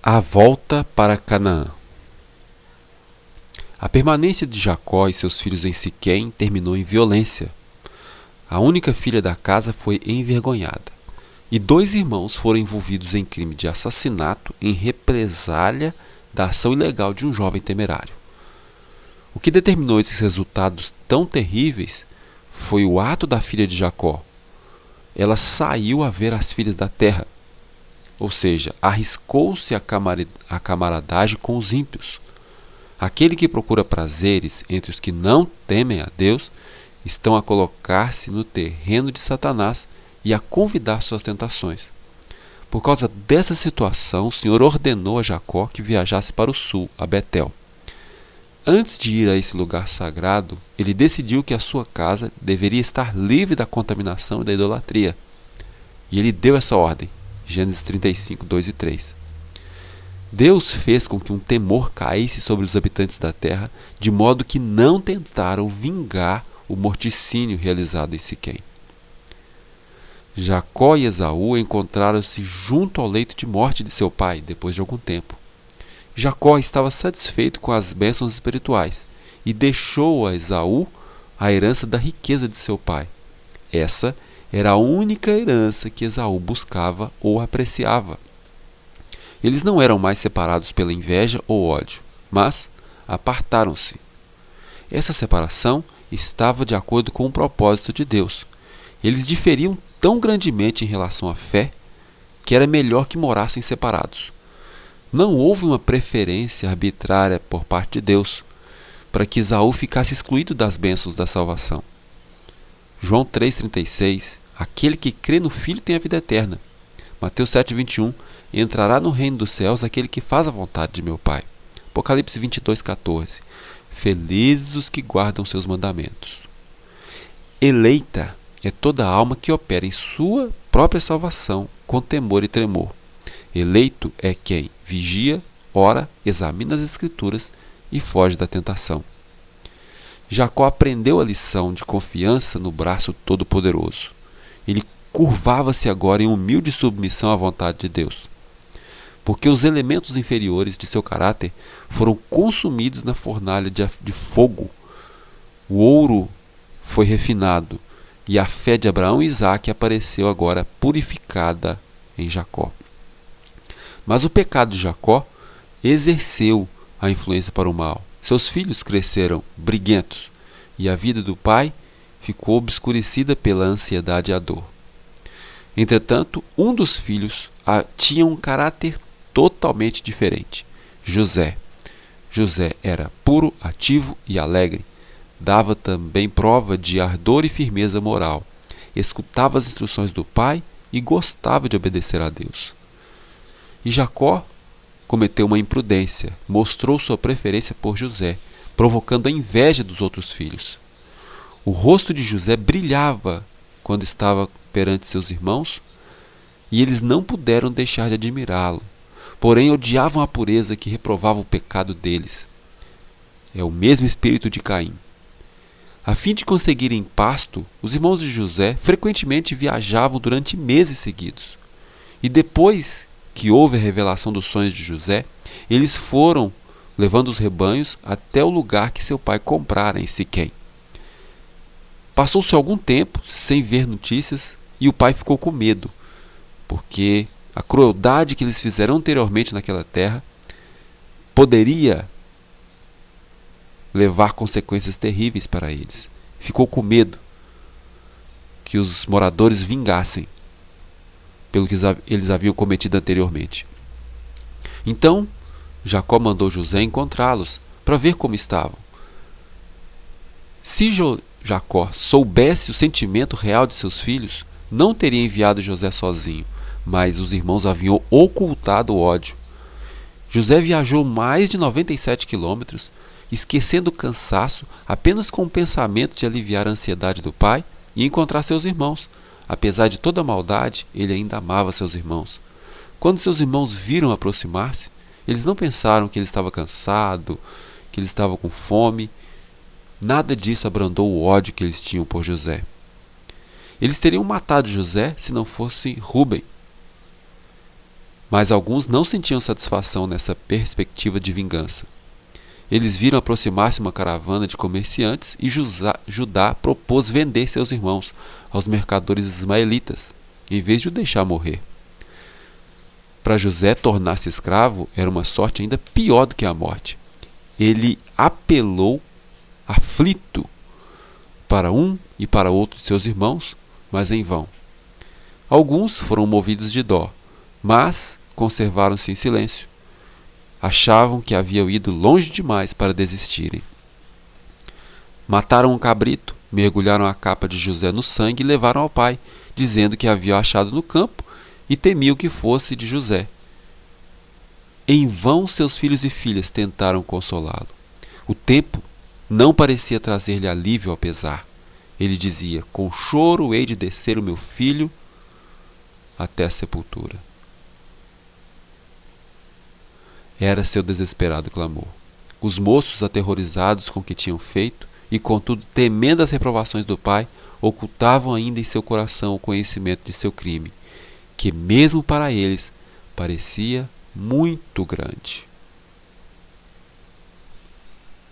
A volta para Canaã. A permanência de Jacó e seus filhos em Siquém terminou em violência. A única filha da casa foi envergonhada, e 2 irmãos foram envolvidos em crime de assassinato em represália da ação ilegal de um jovem temerário. O que determinou esses resultados tão terríveis foi o ato da filha de Jacó. Ela saiu a ver as filhas da terra, ou seja, arriscou-se a camaradagem com os ímpios. Aquele que procura prazeres entre os que não temem a Deus estão a colocar-se no terreno de Satanás e a convidar suas tentações. Por causa dessa situação, o Senhor ordenou a Jacó que viajasse para o sul, a Betel. Antes de ir a esse lugar sagrado, ele decidiu que a sua casa deveria estar livre da contaminação e da idolatria. E ele deu essa ordem. Gênesis 35, 2 e 3. Deus fez com que um temor caísse sobre os habitantes da terra, de modo que não tentaram vingar o morticínio realizado em Siquém. Jacó e Esaú encontraram-se junto ao leito de morte de seu pai, depois de algum tempo. Jacó estava satisfeito com as bênçãos espirituais e deixou a Esaú a herança da riqueza de seu pai. Essa era a única herança que Esaú buscava ou apreciava. Eles não eram mais separados pela inveja ou ódio, mas apartaram-se. Essa separação estava de acordo com o propósito de Deus. Eles diferiam tão grandemente em relação à fé que era melhor que morassem separados. Não houve uma preferência arbitrária por parte de Deus para que Esaú ficasse excluído das bênçãos da salvação. João 3,36, aquele que crê no Filho tem a vida eterna. Mateus 7,21, entrará no reino dos céus aquele que faz a vontade de meu Pai. Apocalipse 22,14, felizes os que guardam seus mandamentos. Eleita é toda alma que opera em sua própria salvação com temor e tremor. Eleito é quem vigia, ora, examina as Escrituras e foge da tentação. Jacó aprendeu a lição de confiança no braço todo-poderoso. Ele curvava-se agora em humilde submissão à vontade de Deus, porque os elementos inferiores de seu caráter foram consumidos na fornalha de fogo. O ouro foi refinado e a fé de Abraão e Isaque apareceu agora purificada em Jacó. Mas o pecado de Jacó exerceu a influência para o mal. Seus filhos cresceram briguentos e a vida do pai ficou obscurecida pela ansiedade e a dor. Entretanto, um dos filhos tinha um caráter totalmente diferente. José. José era puro, ativo e alegre. Dava também prova de ardor e firmeza moral. Escutava as instruções do pai e gostava de obedecer a Deus. E Jacó cometeu uma imprudência, mostrou sua preferência por José, provocando a inveja dos outros filhos. O rosto de José brilhava quando estava perante seus irmãos, e eles não puderam deixar de admirá-lo, porém odiavam a pureza que reprovava o pecado deles. É o mesmo espírito de Caim. A fim de conseguirem pasto, os irmãos de José frequentemente viajavam durante meses seguidos. E depois que houve a revelação dos sonhos de José, eles foram levando os rebanhos até o lugar que seu pai comprara em Siquém. Passou-se algum tempo sem ver notícias e o pai ficou com medo, porque a crueldade que eles fizeram anteriormente naquela terra poderia levar consequências terríveis para eles. Ficou com medo que os moradores vingassem pelo que eles haviam cometido anteriormente. Então, Jacó mandou José encontrá-los para ver como estavam. Se Jacó soubesse o sentimento real de seus filhos, não teria enviado José sozinho, mas os irmãos haviam ocultado o ódio. José viajou mais de 97 quilômetros, esquecendo o cansaço apenas com o pensamento de aliviar a ansiedade do pai e encontrar seus irmãos. Apesar de toda a maldade, ele ainda amava seus irmãos. Quando seus irmãos viram aproximar-se, eles não pensaram que ele estava cansado, que ele estava com fome. Nada disso abrandou o ódio que eles tinham por José. Eles teriam matado José se não fosse Rúben. Mas alguns não sentiam satisfação nessa perspectiva de vingança. Eles viram aproximar-se uma caravana de comerciantes e Judá propôs vender seus irmãos aos mercadores ismaelitas, em vez de o deixar morrer. Para José, tornar-se escravo era uma sorte ainda pior do que a morte. Ele apelou, aflito, para um e para outro de seus irmãos, mas em vão. Alguns foram movidos de dó, mas conservaram-se em silêncio. Achavam que haviam ido longe demais para desistirem. Mataram um cabrito, mergulharam a capa de José no sangue e levaram ao pai, dizendo que havia achado no campo e temiam que fosse de José. Em vão seus filhos e filhas tentaram consolá-lo. O tempo não parecia trazer-lhe alívio ao pesar. Ele dizia: com choro hei de descer o meu filho até a sepultura. Era seu desesperado clamor. Os moços, aterrorizados com o que tinham feito, e contudo temendo as reprovações do pai, ocultavam ainda em seu coração o conhecimento de seu crime, que mesmo para eles parecia muito grande.